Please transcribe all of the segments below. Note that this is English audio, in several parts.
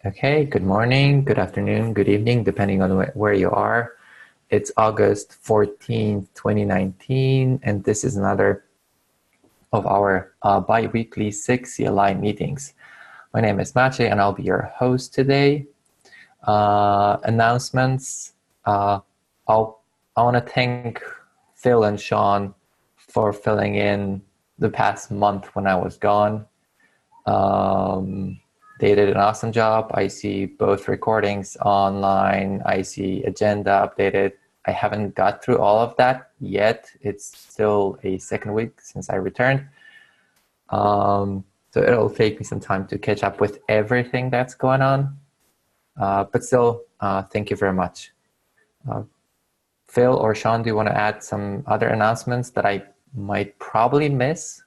Okay, good morning, good afternoon, good evening, depending on where you are. It's August 14th, 2019, and this is another of our bi-weekly SIG CLI meetings. My name is Maciej, and I'll be your host today. Announcements. I want to thank Phil and Sean for filling in the past month when I was gone. They did an awesome job. I see both recordings online. I see agenda updated. I haven't got through all of that yet. It's still a second week since I returned. So it'll take me some time to catch up with everything that's going on. But still, thank you very much. Phil or Sean, do you want to add some other announcements that I might probably miss?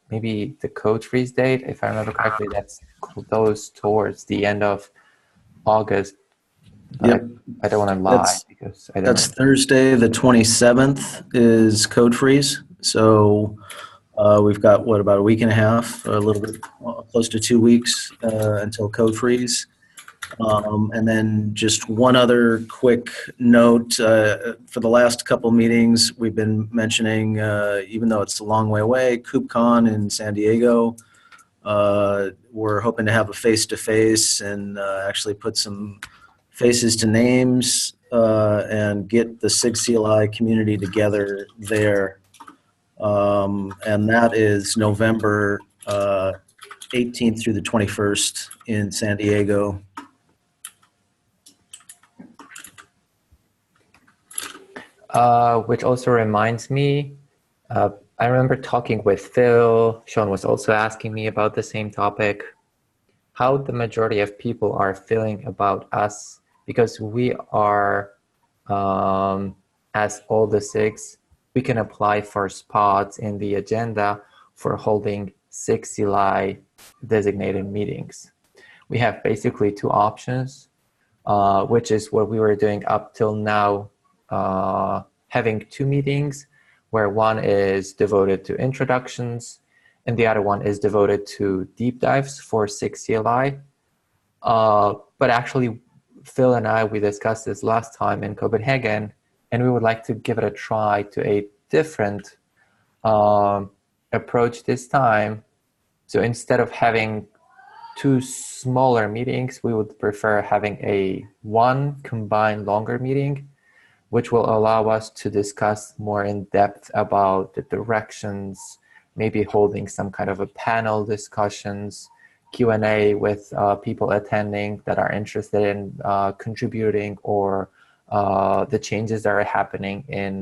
Maybe the code freeze date, if I remember correctly, that's close towards the end of August. Yep. I don't want to lie because I don't That's know. Thursday, the 27th is code freeze. So we've got, about a week and a half, a little bit close to 2 weeks until code freeze. And then just one other quick note, for the last couple meetings, we've been mentioning, even though it's a long way away, KubeCon in San Diego. We're hoping to have a face-to-face and actually put some faces to names and get the SIG CLI community together there. And that is November 18th through the 21st in San Diego. Which also reminds me, I remember talking with Phil. Sean was also asking me about the same topic, how the majority of people are feeling about us, because we are, as all the SIGs, we can apply for spots in the agenda for holding SIG CLI designated meetings. We have basically two options, which is what we were doing up till now, having two meetings where one is devoted to introductions and the other one is devoted to deep dives for SIG CLI. But actually, Phil and I, we discussed this last time in Copenhagen, and we would like to give it a try to a different approach this time. So instead of having two smaller meetings, we would prefer having one combined longer meeting, which will allow us to discuss more in depth about the directions, maybe holding some kind of a panel discussions, Q&A with people attending that are interested in contributing or the changes that are happening in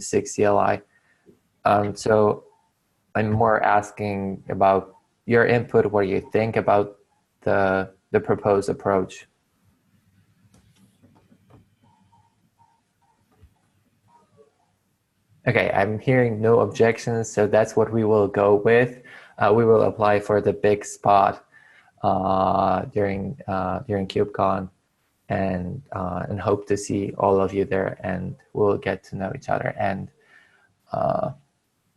SIG CLI. So I'm more asking about your input, what you think about the proposed approach. Okay, I'm hearing no objections, so that's what we will go with. We will apply for the big spot during KubeCon, and hope to see all of you there, and we'll get to know each other and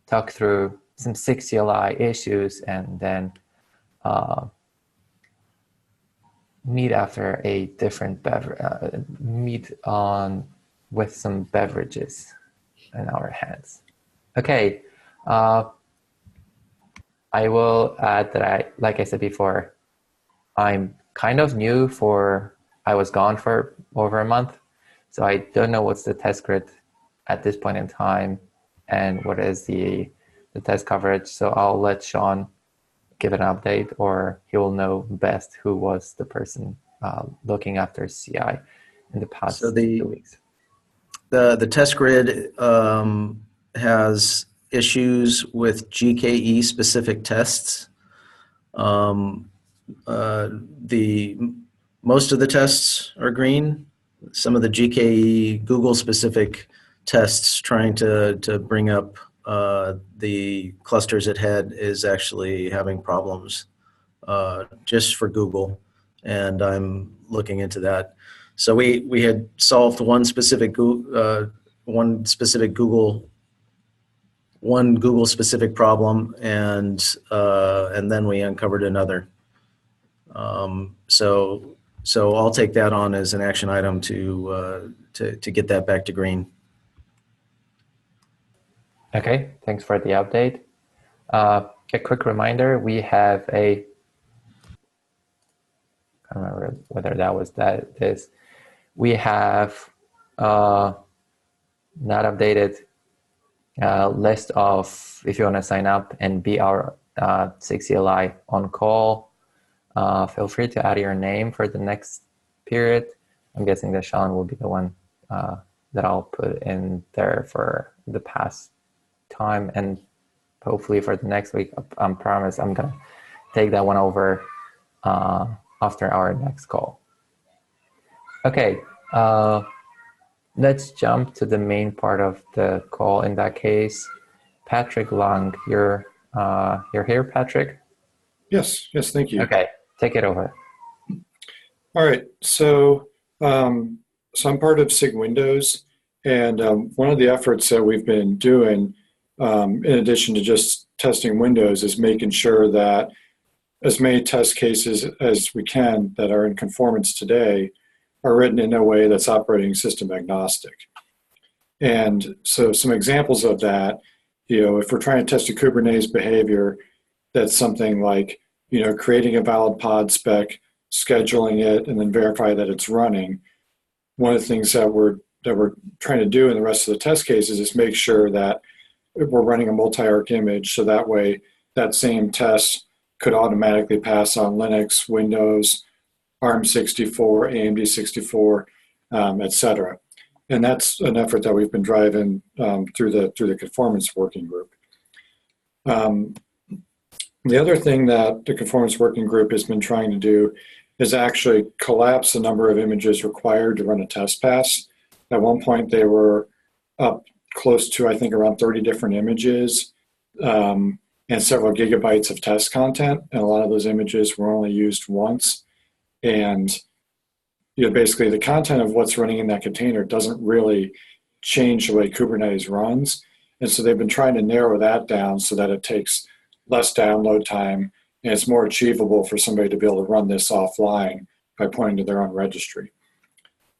talk through some SIG CLI issues, and then meet after a different meet on with some beverages in our hands. Okay, I will add that like I said before, I'm kind of new I was gone for over a month, so I don't know what's the test grid at this point in time and what is the test coverage. So I'll let Sean give an update, or he will know best who was the person looking after CI in the past 2 weeks. The test grid has issues with GKE specific tests. Most of the tests are green. Some of the GKE Google specific tests trying to bring up the clusters it had is actually having problems just for Google, and I'm looking into that. So we had solved one specific Google one Google specific problem, and then we uncovered another. So I'll take that on as an action item to get that back to green. Okay, thanks for the update. A quick reminder, we have I can't remember whether this. We have not updated list of, if you want to sign up and be our SIG CLI on call, feel free to add your name for the next period. I'm guessing that Sean will be the one that I'll put in there for the past time, and hopefully for the next week, I promise I'm gonna take that one over after our next call. Okay, let's jump to the main part of the call. In that case, Patrick Lung, you're here, Patrick? Yes, thank you. Okay, take it over. All right, so I'm part of SIG Windows, and one of the efforts that we've been doing, in addition to just testing Windows, is making sure that as many test cases as we can that are in conformance today are written in a way that's operating system agnostic. And so some examples of that, if we're trying to test a Kubernetes behavior, that's something like, creating a valid pod spec, scheduling it, and then verify that it's running. One of the things that we're trying to do in the rest of the test cases is make sure that we're running a multi-arc image, so that way that same test could automatically pass on Linux, Windows, ARM64, AMD 64, et cetera. And that's an effort that we've been driving through the conformance working group. The other thing that the conformance working group has been trying to do is actually collapse the number of images required to run a test pass. At one point, they were up close to, I think, around 30 different images and several gigabytes of test content. And a lot of those images were only used once. And basically the content of what's running in that container doesn't really change the way Kubernetes runs. And so they've been trying to narrow that down so that it takes less download time and it's more achievable for somebody to be able to run this offline by pointing to their own registry.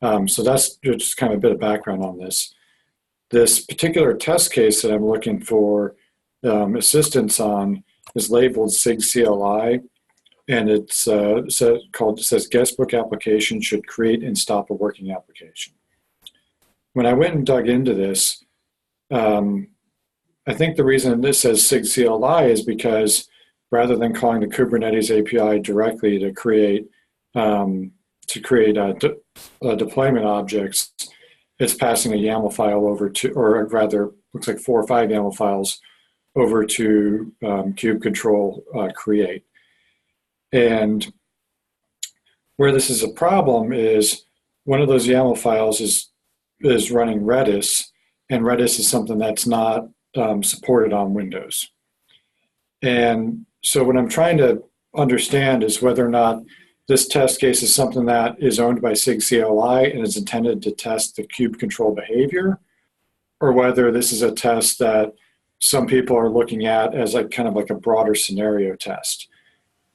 So that's just kind of a bit of background on this. This particular test case that I'm looking for assistance on is labeled SIG CLI, and it says guestbook application should create and stop a working application. When I went and dug into this, I think the reason this says SIG CLI is because rather than calling the Kubernetes API directly to create deployment objects, it's passing a YAML file over to, or rather, looks like 4 or 5 YAML files over to kubectl create. And where this is a problem is one of those YAML files is running Redis, and Redis is something that's not supported on Windows. And so what I'm trying to understand is whether or not this test case is something that is owned by SIG CLI and is intended to test the kubectl behavior, or whether this is a test that some people are looking at as like kind of like a broader scenario test.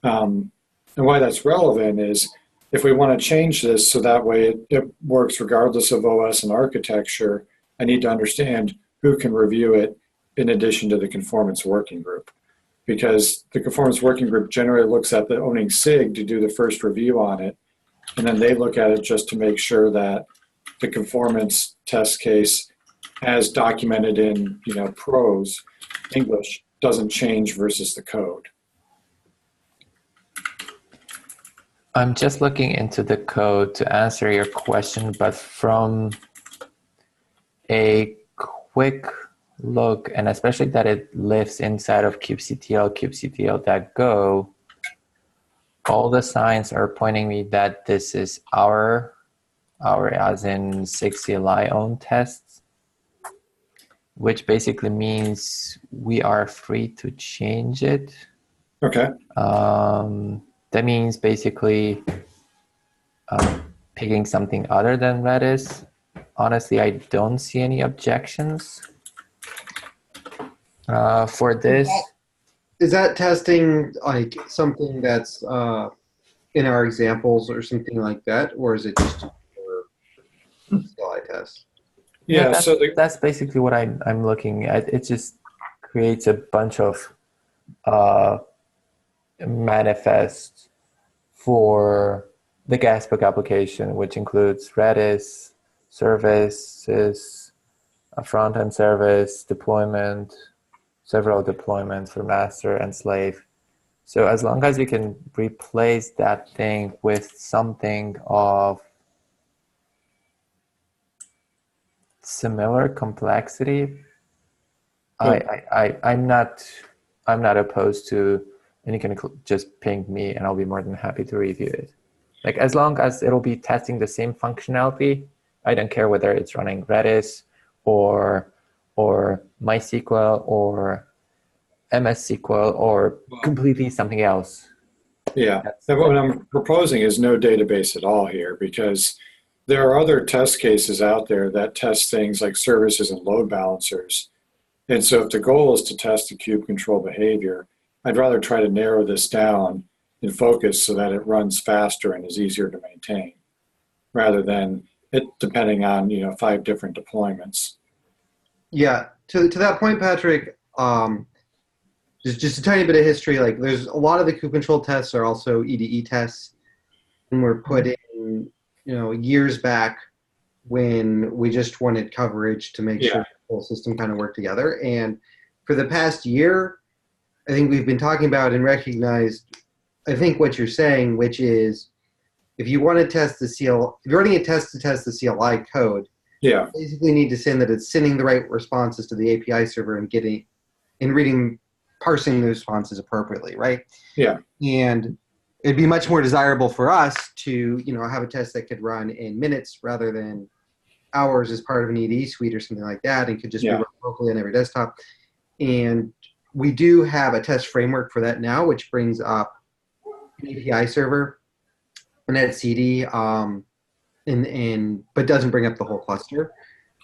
And why that's relevant is if we want to change this so that way it works regardless of OS and architecture, I need to understand who can review it in addition to the conformance working group. Because the conformance working group generally looks at the owning SIG to do the first review on it, and then they look at it just to make sure that the conformance test case, as documented in prose English, doesn't change versus the code. I'm just looking into the code to answer your question, but from a quick look, and especially that it lives inside of kubectl, kubectl.go, all the signs are pointing me that this is our as in SIG CLI own tests, which basically means we are free to change it. Okay. That means basically picking something other than Redis. Honestly, I don't see any objections. For this, Is that testing like something that's in our examples or something like that, or is it just for CLI tests? yeah, Yeah, so the, that's basically what I'm looking at. It just creates a bunch of uh, manifests for the Gasbook application, which includes Redis, services, a front-end service, deployment, several deployments for master and slave. So as long as you can replace that thing with something of similar complexity, I'm not opposed to, and you can just ping me and I'll be more than happy to review it. Like as long as it'll be testing the same functionality, I don't care whether it's running Redis or MySQL or MS SQL or completely something else. yeah, and what I'm proposing is no database at all here because there are other test cases out there that test things like services and load balancers. And so if the goal is to test the kube control behavior, I'd rather try to narrow this down and focus so that it runs faster and is easier to maintain rather than it depending on, 5 different deployments. Yeah, to that point, Patrick, just a tiny bit of history. Like, there's a lot of the kube control tests are also EDE tests, and were put in, years back when we just wanted coverage to make sure the whole system kind of worked together. And for the past year, I think we've been talking about and recognized, I think what you're saying, which is if you want to test the CLI, if you're running a test to test the CLI code, Yeah, you basically need to send that it's sending the right responses to the API server and parsing the responses appropriately, right? yeah, And it'd be much more desirable for us to, have a test that could run in minutes rather than hours as part of an EDE suite or something like that, and could just be run locally on every desktop. And we do have a test framework for that now, which brings up an API server, an etcd, but doesn't bring up the whole cluster,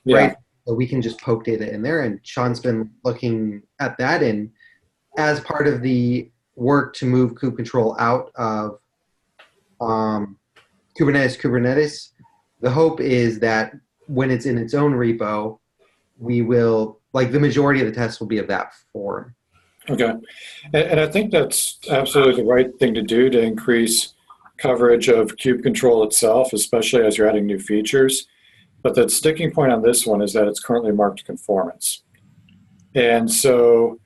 right? So we can just poke data in there, and Sean's been looking at that. And as part of the work to move kube control out of Kubernetes, the hope is that when it's in its own repo, we will, like, the majority of the tests will be of that form. Okay. And I think that's absolutely the right thing to do to increase coverage of kube control itself, especially as you're adding new features. But the sticking point on this one is that it's currently marked conformance. And so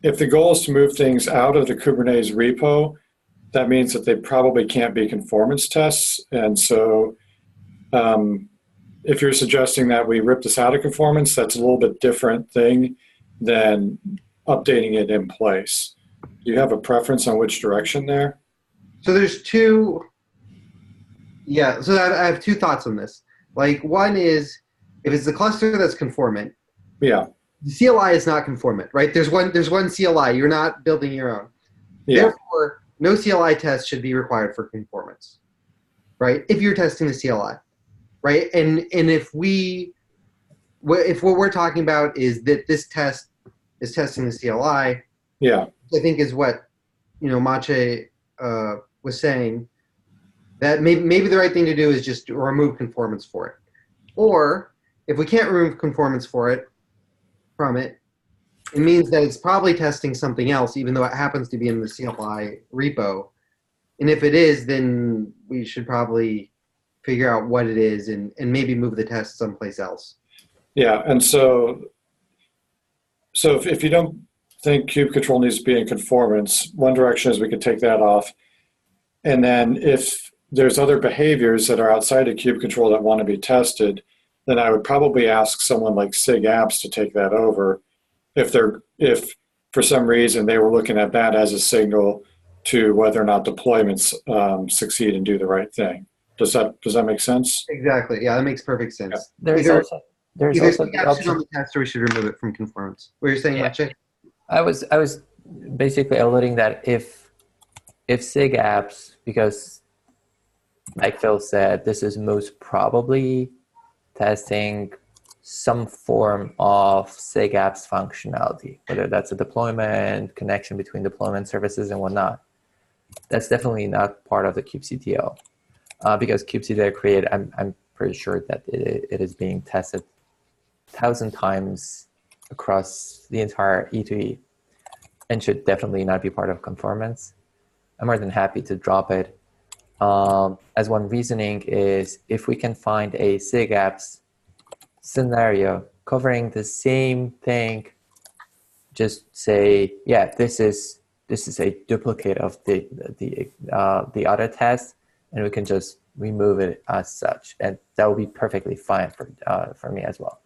if the goal is to move things out of the Kubernetes repo, that means that they probably can't be conformance tests. And so if you're suggesting that we rip this out of conformance, that's a little bit different thing than updating it in place. Do you have a preference on which direction there? So there's two. Yeah, so I have two thoughts on this. Like, one is, if it's the cluster that's conformant, Yeah. the CLI is not conformant, right? There's one CLI. You're not building your own. Yeah. Therefore, no CLI test should be required for conformance, right? If you're testing the CLI, right? And if what we're talking about is that this test is testing the CLI, Yeah. I think is what Mache was saying, that maybe the right thing to do is just remove conformance for it. Or if we can't remove conformance from it, it means that it's probably testing something else, even though it happens to be in the CLI repo. And if it is, then we should probably figure out what it is and maybe move the test someplace else. Yeah. And so if you don't think kube control needs to be in conformance, one direction is we could take that off. And then if there's other behaviors that are outside of kube control that want to be tested, then I would probably ask someone like SIG apps to take that over if for some reason they were looking at that as a signal to whether or not deployments succeed and do the right thing. Does that make sense? Exactly. Yeah, that makes perfect sense. Yeah. There's also the option on the test, or we should remove it from conformance. What you're saying, Mache? I was basically alluding that if SIG apps, because like Phil said, this is most probably testing some form of SIG apps functionality, whether that's a deployment, connection between deployment services and whatnot. That's definitely not part of the kubectl. Because kubectl create, I'm pretty sure that it is being tested 1,000 times across the entire E2E and should definitely not be part of conformance. I'm more than happy to drop it. As one reasoning is, if we can find a SIG apps scenario covering the same thing, just say, yeah, this is a duplicate of the other test, and we can just remove it as such, and that will be perfectly fine for me as well.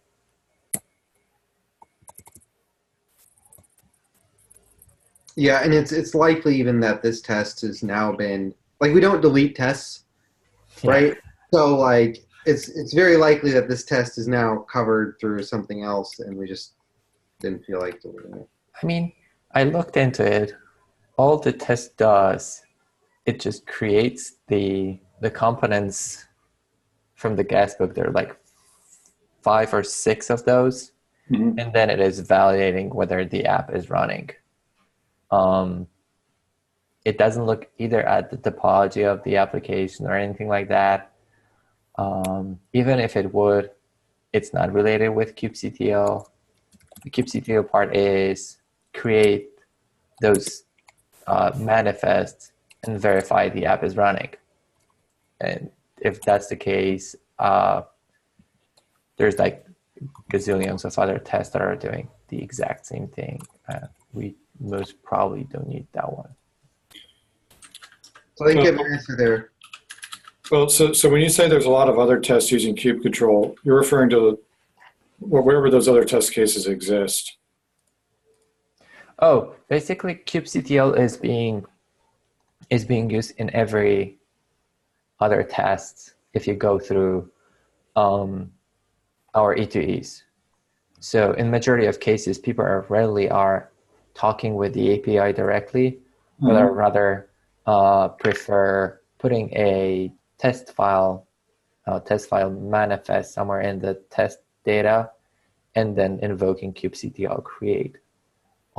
Yeah, and it's likely even that this test has now been, like, we don't delete tests, right? Yeah. So like it's very likely that this test is now covered through something else, and we just didn't feel like deleting it. I mean, I looked into it. All the test does, it just creates the components from the guestbook. There are like 5 or 6 of those, and then it is validating whether the app is running. It doesn't look either at the topology of the application or anything like that. Even if it would, it's not related with kubectl. The kubectl part is create those manifests and verify the app is running. And if that's the case, there's like gazillions of other tests that are doing the exact same thing. We most probably don't need that one. So I think you have an answer there. Well, so when you say there's a lot of other tests using kube control, you're referring to wherever those other test cases exist. Oh, basically kubectl is being used in every other test if you go through our E2Es. So in majority of cases, people rarely are talking with the API directly, but I rather prefer putting a test file manifest somewhere in the test data, and then invoking kubectl create.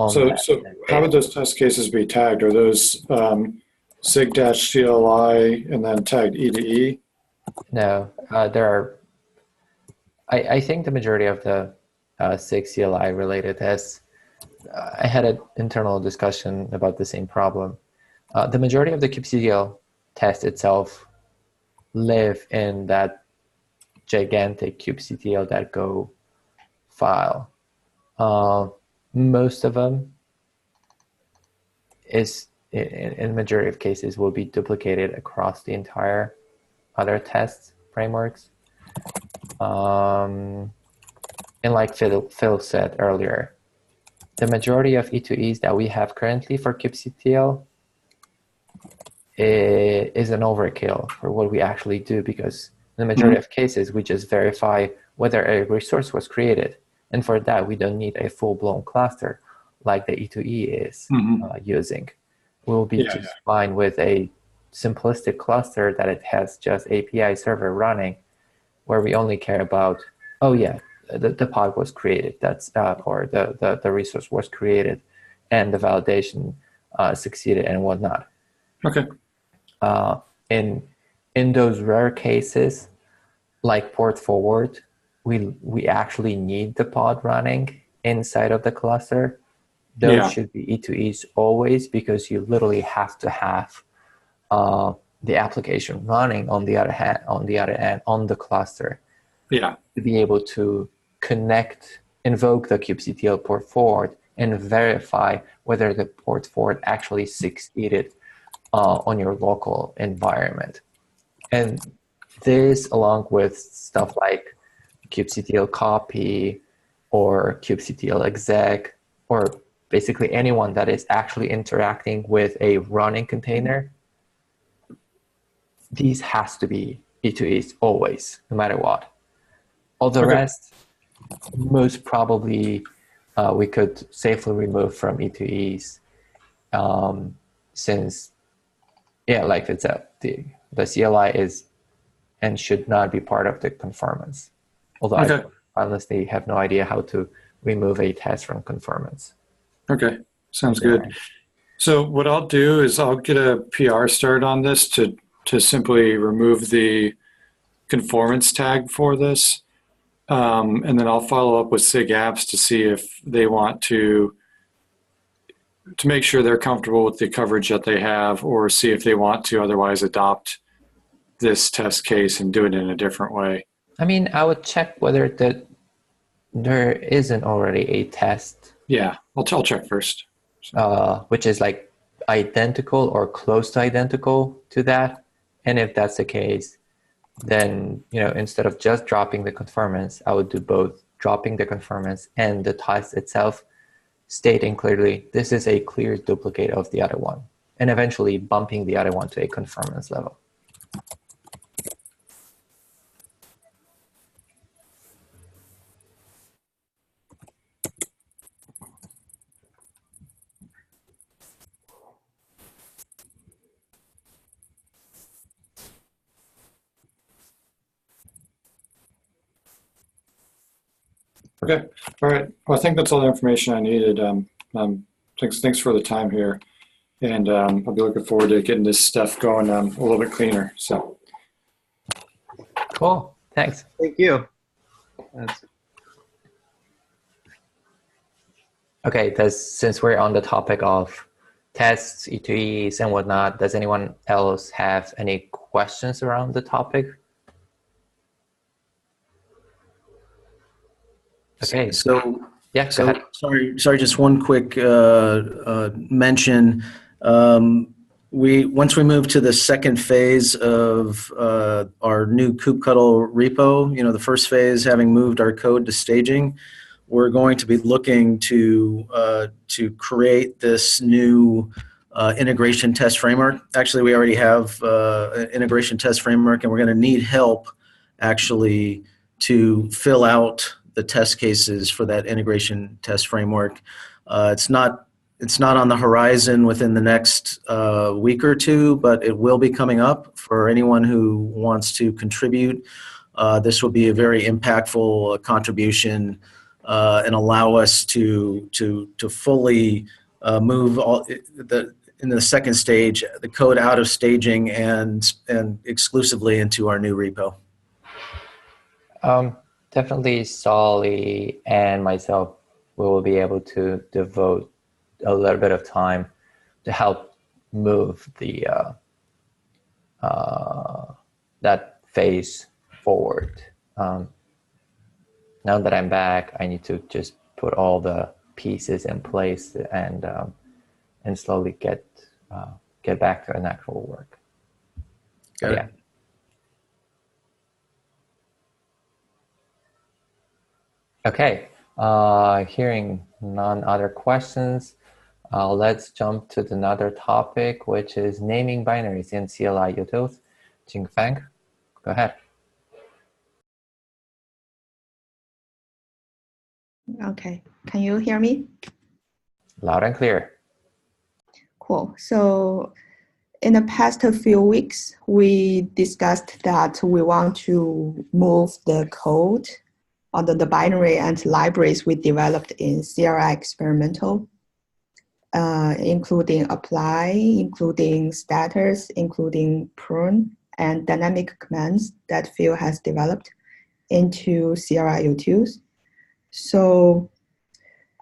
So how would those test cases be tagged? Are those SIG-CLI and then tagged E2E? No, there are. I think the majority of the SIG CLI related tests, I had an internal discussion about the same problem. The majority of the kubectl test itself live in that gigantic kubectl.go file. Most of them is, in majority of cases, will be duplicated across the entire other test frameworks. And like Phil said earlier, the majority of E2Es that we have currently for kubectl is an overkill for what we actually do, because in the majority of cases, we just verify whether a resource was created. And for that, we don't need a full-blown cluster like the E2E is using. We'll be just fine with a simplistic cluster that it has just API server running, where we only care about, oh yeah, the pod was created, that's or the resource was created, and the validation succeeded and whatnot. Okay. In those rare cases, like port forward, we actually need the pod running inside of the cluster. Those should be E2Es always, because you literally have to have the application running on the other hand on the cluster. Yeah. To be able to invoke the kubectl port forward and verify whether the port forward actually succeeded on your local environment. And this, along with stuff like kubectl copy or kubectl exec, or basically anyone that is actually interacting with a running container, these has to be E2Es always, no matter what. All the rest, most probably we could safely remove from E2Es, since, like it's the CLI is and should not be part of the conformance. Although unless they have no idea how to remove a test from conformance. Okay, sounds good. So what I'll do is I'll get a PR start on this to simply remove the conformance tag for this. And then I'll follow up with SIG apps to see if they want to make sure they're comfortable with the coverage that they have, or see if they want to otherwise adopt this test case and do it in a different way. I mean, I would check whether there isn't already a test. Yeah, I'll check first. Which is like identical or close to identical to that. And if that's the case, then, instead of just dropping the conformance, I would do both, dropping the conformance and the test itself, stating clearly, this is a clear duplicate of the other one, and eventually bumping the other one to a conformance level. Okay, all right. Well, I think that's all the information I needed. Thanks for the time here, and I'll be looking forward to getting this stuff going a little bit cleaner. So, cool. Thanks. Thank you. Okay, since we're on the topic of tests, E2Es, and whatnot, does anyone else have any questions around the topic? Okay. So yeah, go ahead. Sorry, just one quick mention. Once we move to the second phase of our new kubectl repo, the first phase having moved our code to staging, we're going to be looking to create this new integration test framework. Actually, we already have an integration test framework, and we're going to need help actually to fill out the test cases for that integration test framework. It's not on the horizon within the next week or two, but it will be coming up for anyone who wants to contribute. This will be a very impactful contribution and allow us to fully move in the second stage the code out of staging and exclusively into our new repo. Definitely Solly and myself will be able to devote a little bit of time to help move the that phase forward. Now that I'm back, I need to just put all the pieces in place and slowly get back to an actual work. Got it. Yeah. Okay, hearing none other questions, let's jump to another topic, which is naming binaries in CLI utils. Jingfeng, go ahead. Okay, can you hear me? Loud and clear. Cool. So in the past few weeks, we discussed that we want to move the code on the binary and libraries we developed in CLI experimental, including apply, including status, including prune, and dynamic commands that Phil has developed into CLI utils. So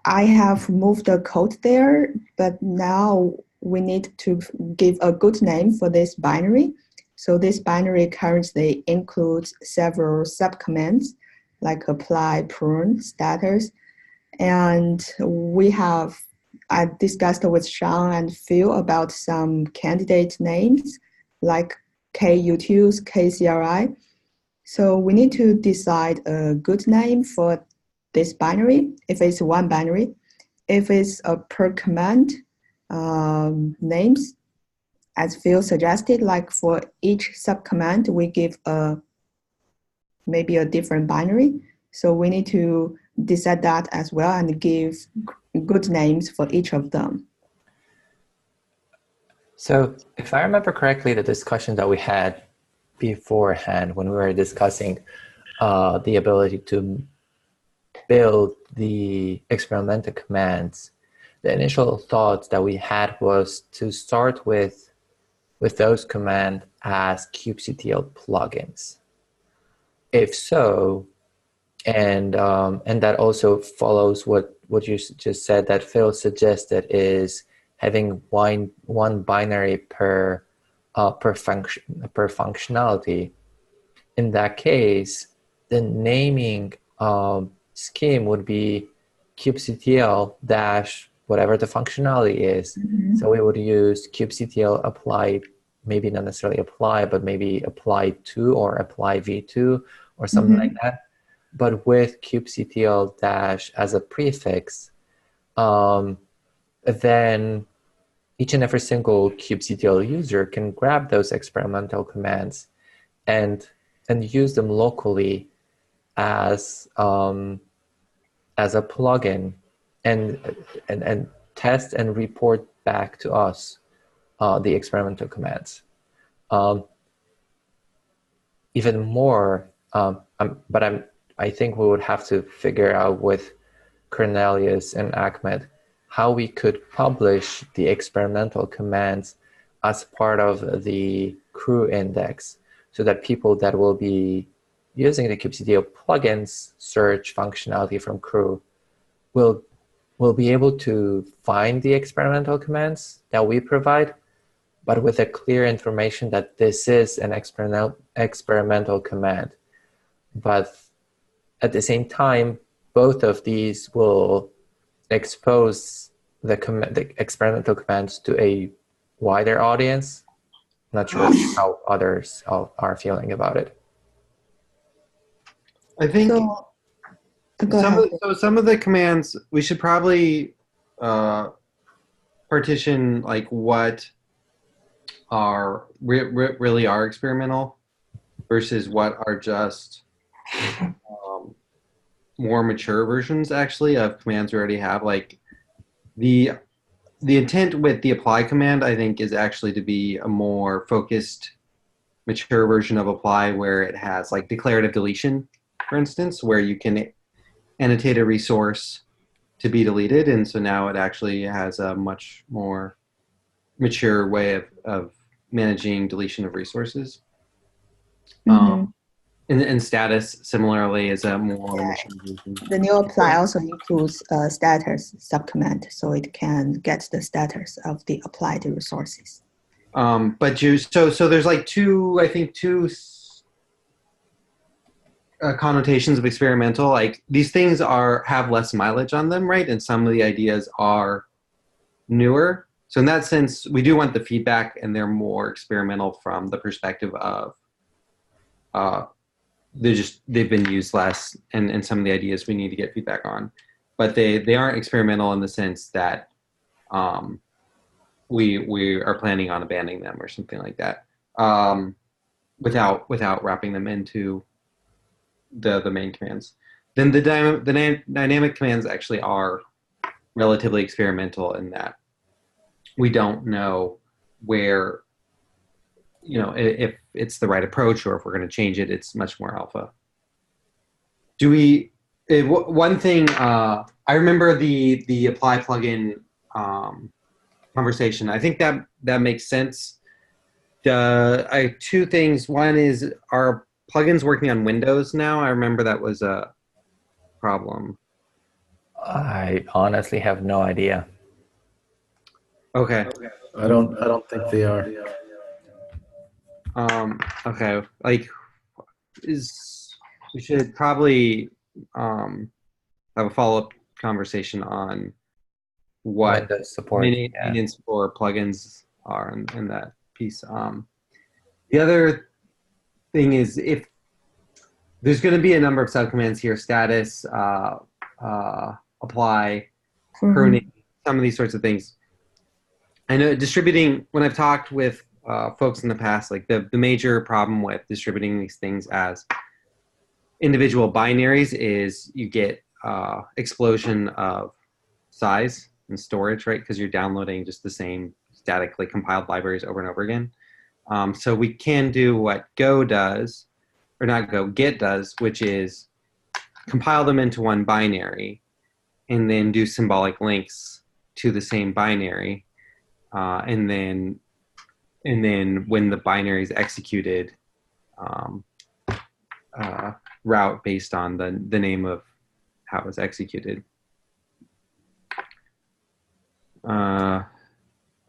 I have moved the code there, but now we need to give a good name for this binary. So this binary currently includes several subcommands like apply, prune, status. And I discussed with Sean and Phil about some candidate names like KUtils, KCLI. So we need to decide a good name for this binary, if it's one binary. If it's a per command names, as Phil suggested, like for each subcommand, we give maybe a different binary. So we need to decide that as well and give good names for each of them. So if I remember correctly, the discussion that we had beforehand when we were discussing the ability to build the experimental commands, the initial thoughts that we had was to start with those commands as kubectl plugins. If so, and that also follows what you just said, that Phil suggested, is having one binary per functionality. In that case, the naming scheme would be kubectl dash whatever the functionality is. Mhm. So we would use kubectl apply, maybe not necessarily apply, but maybe apply to or apply v2 or something like that. But with kubectl dash as a prefix, then each and every single kubectl user can grab those experimental commands and use them locally as a plugin, and test and report back to us the experimental commands. Even more, I think we would have to figure out with Cornelius and Ahmed how we could publish the experimental commands as part of the crew index, so that people that will be using the kubectl plugins search functionality from crew will be able to find the experimental commands that we provide, but with a clear information that this is an experimental command. But at the same time, both of these will expose the experimental commands to a wider audience. Not sure how others are feeling about it. I think So, go ahead. some of the commands we should probably partition, like what are really are experimental versus what are just more mature versions actually of commands we already have. Like the intent with the apply command, I think, is actually to be a more focused, mature version of apply, where it has like declarative deletion, for instance, where you can annotate a resource to be deleted, and so now it actually has a much more mature way of managing deletion of resources. And status similarly is a more mature version. The new apply also includes a status subcommand, so it can get the status of the applied resources. But so there's like two connotations of experimental. Like these things have less mileage on them, right? And some of the ideas are newer. So in that sense, we do want the feedback, and they're more experimental from the perspective of they've been used less, and some of the ideas we need to get feedback on. But they aren't experimental in the sense that we are planning on abandoning them or something like that, without wrapping them into the main commands. Then the dynamic commands actually are relatively experimental in that we don't know where, if it's the right approach or if we're going to change it. It's much more alpha. One thing, I remember the apply plugin conversation. I think that makes sense. Two things. One is, are plugins working on Windows now? I remember that was a problem. I honestly have no idea. Okay. I don't think they are. Okay. Like, we should probably have a follow-up conversation on what Windows support, maintenance for plugins are in that piece. The other thing is, if there's going to be a number of subcommands here, status, apply, pruning, some of these sorts of things. I know distributing, when I've talked with folks in the past, like the major problem with distributing these things as individual binaries is you get explosion of size and storage, right? Because you're downloading just the same statically compiled libraries over and over again. So we can do what Go does, or not Go, Git does, which is compile them into one binary, and then do symbolic links to the same binary, and then when the binary is executed, route based on the name of how it was executed. Yeah,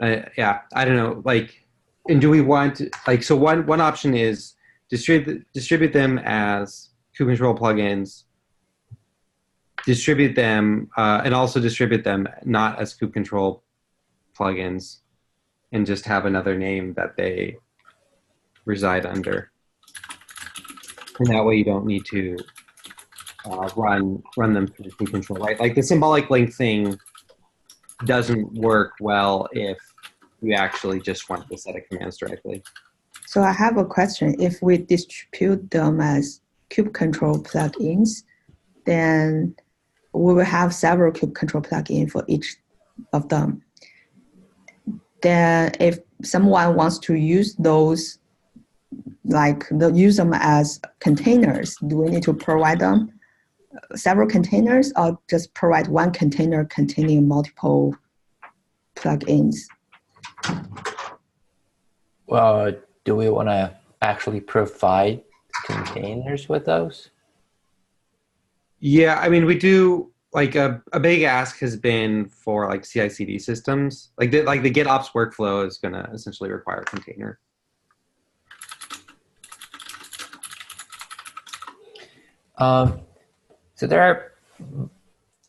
I don't know. Like, and do we want like, so one option is distribute them as kubectl plugins, distribute them, and also distribute them not as kubectl plugins, and just have another name that they reside under. And that way you don't need to run them through kubectl, right? Like the symbolic link thing doesn't work well if you actually just want the set of commands directly. So I have a question. If we distribute them as kubectl plugins, then we will have several kubectl plugins for each of them. Then if someone wants to use those, like use them as containers, do we need to provide them several containers, or just provide one container containing multiple plugins? Well, do we want to actually provide containers with those? Yeah, I mean, we do, like a big ask has been for like CI/CD systems. Like the GitOps workflow is going to essentially require a container. So there are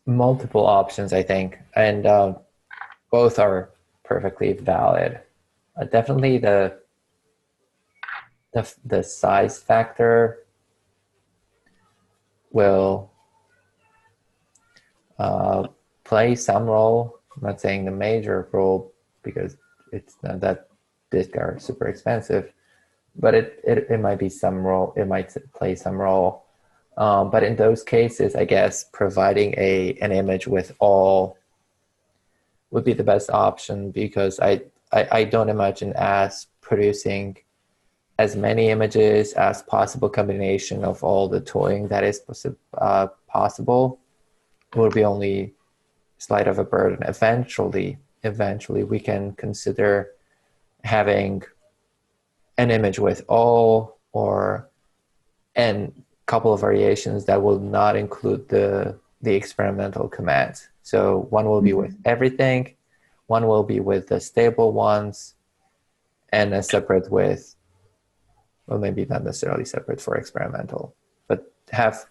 multiple options, I think, and both are perfectly valid. Definitely the size factor will play some role. I'm not saying the major role because it's not that disks are super expensive, but it might be some role. It might play some role. But in those cases, I guess providing an image with all would be the best option, because I don't imagine as producing as many images as possible combination of all the tooling that is possible would be only slight of a burden. Eventually we can consider having an image with all, or and couple of variations that will not include the experimental commands. So one will be with everything, one will be with the stable ones, and a separate with, well, maybe not necessarily separate for experimental, but have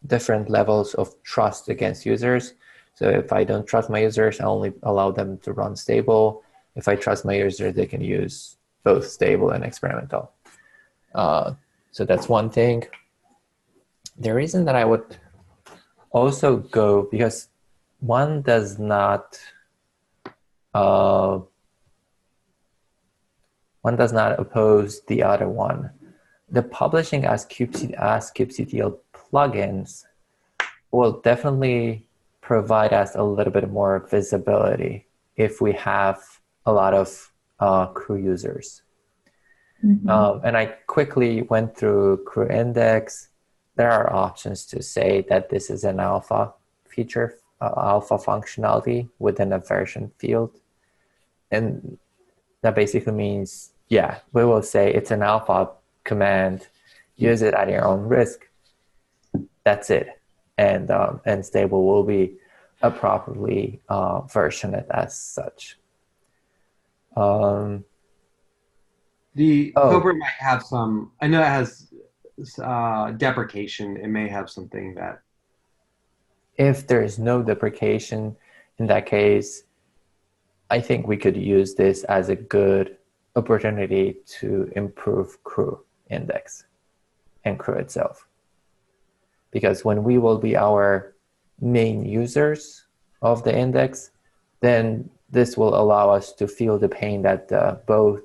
different levels of trust against users. So if I don't trust my users, I only allow them to run stable. If I trust my users, they can use both stable and experimental. So that's one thing. The reason that I would also go, because one does not oppose the other one. The publishing as kubectl plugins will definitely provide us a little bit more visibility if we have a lot of crew users. And I quickly went through crew index. There are options to say that this is an alpha feature, alpha functionality within a version field. And that basically means, yeah, we will say it's an alpha command, use it at your own risk. That's it. And stable will be properly versioned as such. The Cobra might have some, I know it has deprecation. It may have something that. If there is no deprecation, in that case, I think we could use this as a good opportunity to improve crew index and crew itself. Because when we will be our main users of the index, then this will allow us to feel the pain that both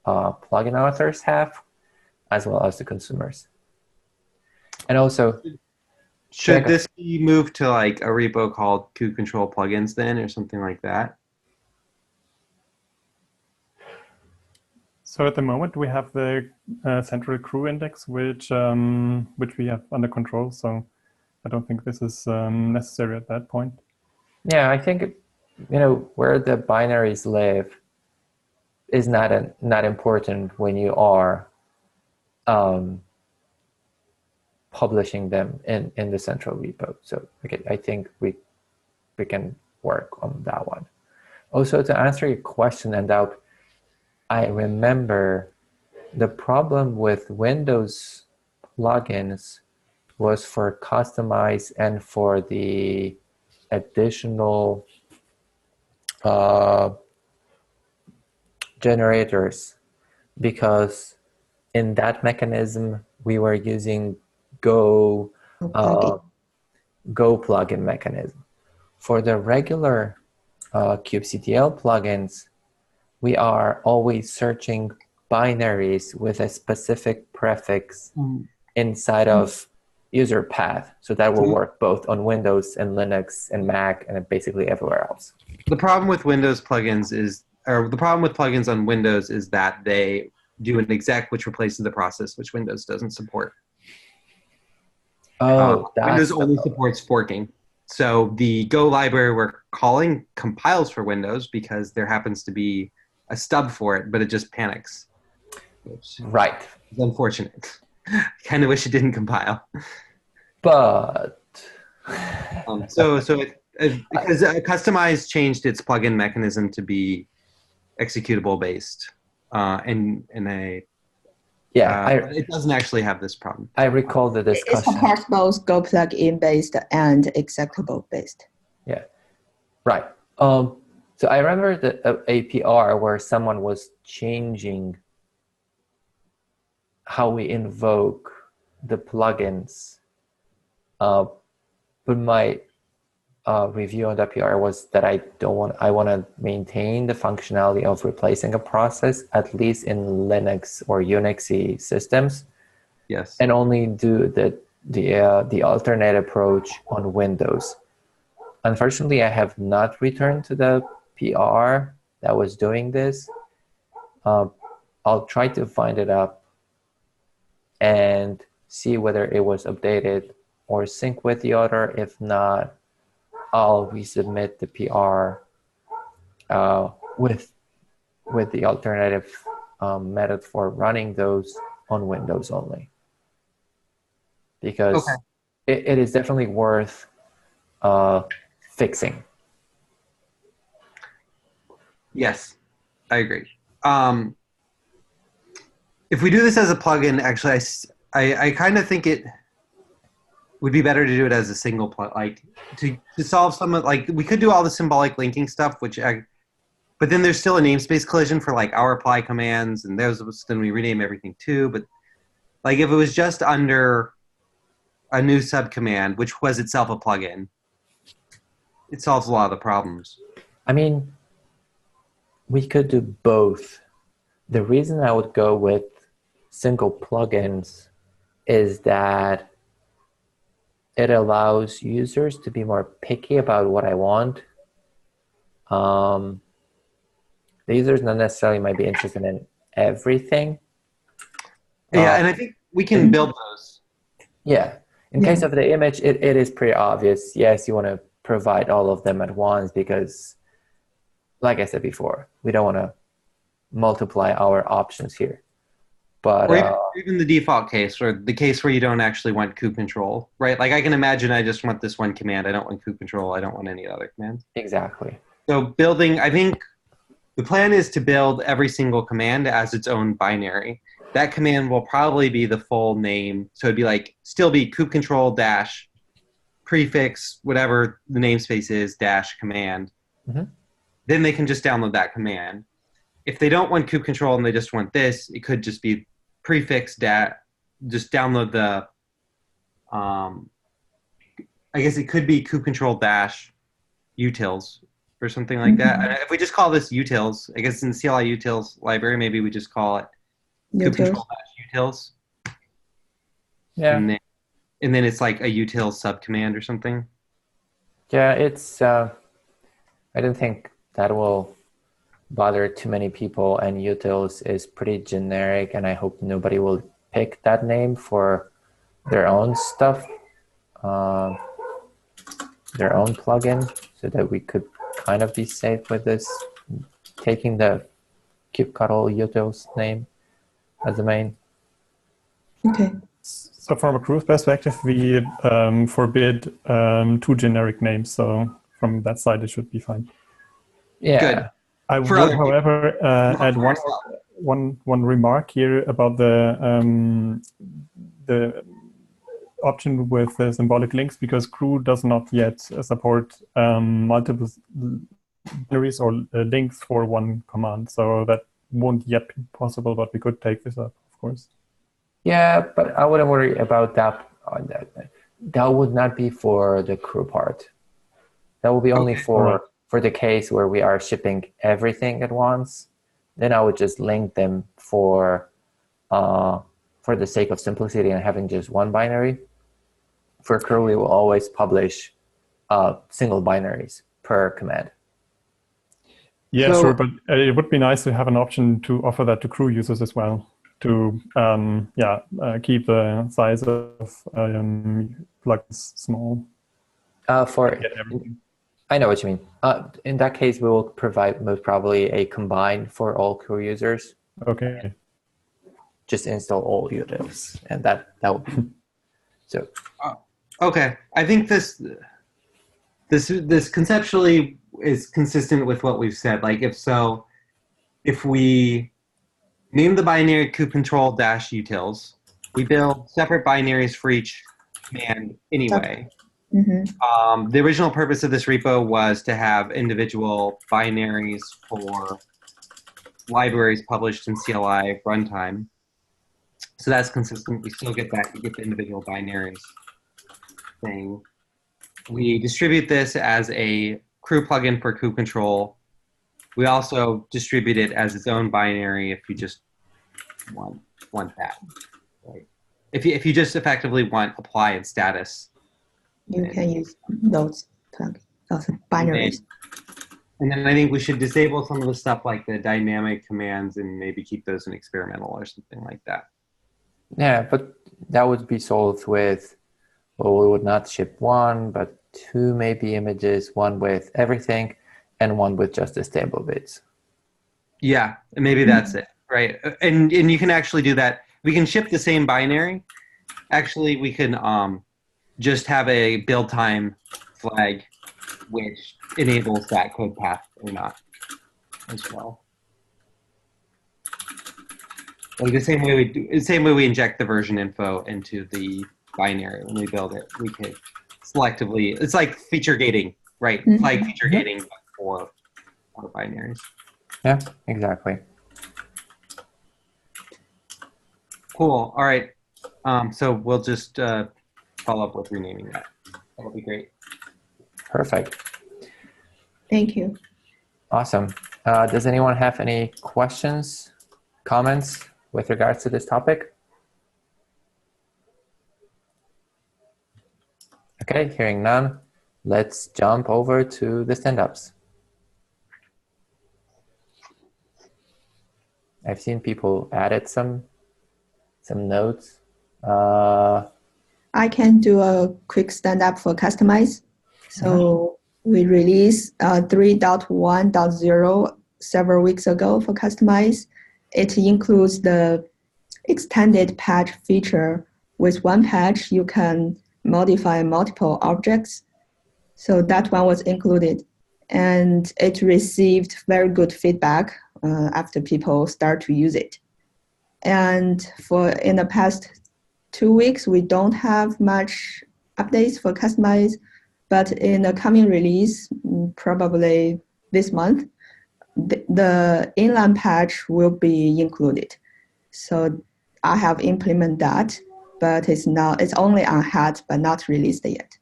plugin authors have, as well as the consumers. And also, should this be moved to like a repo called kubectl plugins then, or something like that? So at the moment we have the central crew index, which we have under control. So I don't think this is necessary at that point. Yeah, I think, where the binaries live is not important when you are publishing them in the central repo. So okay, I think we can work on that one. Also, to answer your question, and doubt, I remember the problem with Windows plugins was for customize and for the additional generators, because in that mechanism we were using Go plugin mechanism. For the regular kubectl plugins, we are always searching binaries with a specific prefix inside of user path. So that will work both on Windows and Linux and Mac and basically everywhere else. The problem with Windows plugins the problem with plugins on Windows is that they do an exec which replaces the process, which Windows doesn't support. Windows only supports forking. So the Go library we're calling compiles for Windows because there happens to be a stub for it, but it just panics. Right. It's unfortunate. I kind of wish it didn't compile. But because Customize changed its plugin mechanism to be executable based, it doesn't actually have this problem. I recall the discussion. It supports both Go plugin based and executable based. Yeah, right. So I remember the APR where someone was changing how we invoke the plugins. But my review on the PR was that I want to maintain the functionality of replacing a process, at least in Linux or Unixy systems. Yes. And only do the alternate approach on Windows. Unfortunately, I have not returned to the PR that was doing this. I'll try to find it up and see whether it was updated or sync with the other. If not, I'll resubmit the PR with the alternative method for running those on Windows only. Because it is definitely worth fixing. Yes, I agree. If we do this as a plugin, actually, I kind of think it would be better to do it as a single plug, like to solve some of, like, we could do all the symbolic linking stuff, but then there's still a namespace collision for like our apply commands, and then we rename everything too. But like if it was just under a new subcommand, which was itself a plugin, it solves a lot of the problems. I mean, we could do both. The reason I would go with single plugins is that it allows users to be more picky about what I want. The users not necessarily might be interested in everything. Yeah, and I think we can build those. Yeah. In case of the image, it is pretty obvious. Yes, you want to provide all of them at once because, like I said before, we don't want to multiply our options here. But or even the default case, or the case where you don't actually want kube control, right? Like I can imagine I just want this one command. I don't want kube control. I don't want any other commands. Exactly. So I think the plan is to build every single command as its own binary. That command will probably be the full name. So it'd be like, still be kube control dash prefix, whatever the namespace is, dash command. Mm-hmm. Then they can just download that command. If they don't want kube control and they just want this, it could just be prefix just download the, I guess it could be kube control dash utils or something like that. And if we just call this utils, I guess in the CLI utils library, maybe we just call it kube control dash utils. Yeah. And then it's like a utils subcommand or something. Yeah, it's, I don't think that will bother too many people, and utils is pretty generic, and I hope nobody will pick that name for their own stuff. uh, their own plugin so that we could kind of be safe with this, taking the kubectl utils name as the main. Okay. So from a crew perspective, we forbid 2 generic names. So from that side, it should be fine. Yeah. Good. I For would, other people. however, add one remark here about the option with the symbolic links, because crew does not yet support multiple binaries or links for one command. So that won't yet be possible, but we could take this up, of course. Yeah, but I wouldn't worry about that. That would not be for the crew part. That will be only Okay. for the case where we are shipping everything at once. Then I would just link them for the sake of simplicity and having just one binary. For crew, we will always publish single binaries per command. Yeah, So- sure, but it would be nice to have an option to offer that to crew users as well, to keep the size of plugins small. Get everything. I know what you mean. In that case, we will provide most probably a combine for all crew users. Okay. Just install all utils, and that would be so. Okay, I think this conceptually is consistent with what we've said. Like, if we name the binary kubectl -utils, we build separate binaries for each command anyway. Mm-hmm. The original purpose of this repo was to have individual binaries for libraries published in CLI runtime. So that's consistent. We still get that. We get the individual binaries thing. We distribute this as a crew plugin for kubectl. We also distribute it as its own binary if you just want that. Right? If you just effectively want apply and status. You can use those binaries. And then I think we should disable some of the stuff like the dynamic commands and maybe keep those in experimental or something like that. Yeah, but that would be solved with, well, we would not ship one, but 2 maybe images, one with everything and one with just the stable bits. Yeah, and maybe that's it, right? And you can actually do that. We can ship the same binary. Actually, we can just have a build time flag which enables that code path or not as well. Like the same way we inject the version info into the binary when we build it, we could selectively. It's like feature gating, right? Mm-hmm. Like feature gating for binaries. Yeah, exactly. Cool. All right. So we'll just follow up with renaming that. That'll be great. Perfect. Thank you. Awesome. Does anyone have any questions, comments with regards to this topic? Okay, hearing none, let's jump over to the stand-ups. I've seen people added some notes. I can do a quick stand-up for customize. So we released 3.1.0 several weeks ago for customize. It includes the extended patch feature. With one patch, you can modify multiple objects. So that one was included. And it received very good feedback after people start to use it. And in the past 2 weeks, we don't have much updates for customize, but in the coming release, probably this month, the inline patch will be included. So I have implemented that, but it's only on HAT, but not released yet.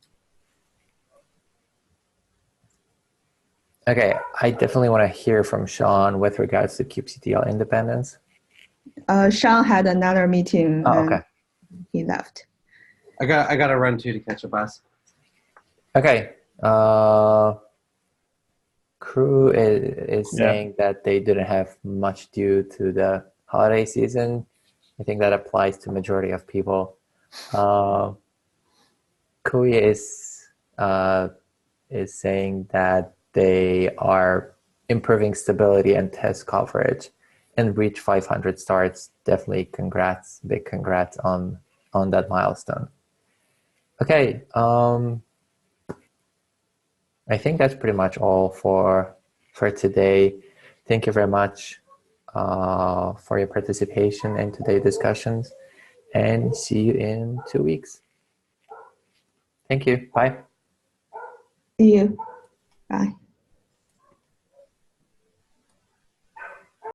Okay, I definitely want to hear from Sean with regards to kubectl independence. Sean had another meeting. Oh, okay. He left. I got to run too to catch a bus. Okay. Crew is saying that they didn't have much due to the holiday season. I think that applies to majority of people. Kui is saying that they are improving stability and test coverage and reach 500 starts. Definitely congrats, big congrats on that milestone. Okay, I think that's pretty much all for today. Thank you very much for your participation in today's discussions, and see you in 2 weeks. Thank you. Bye. See you. Bye.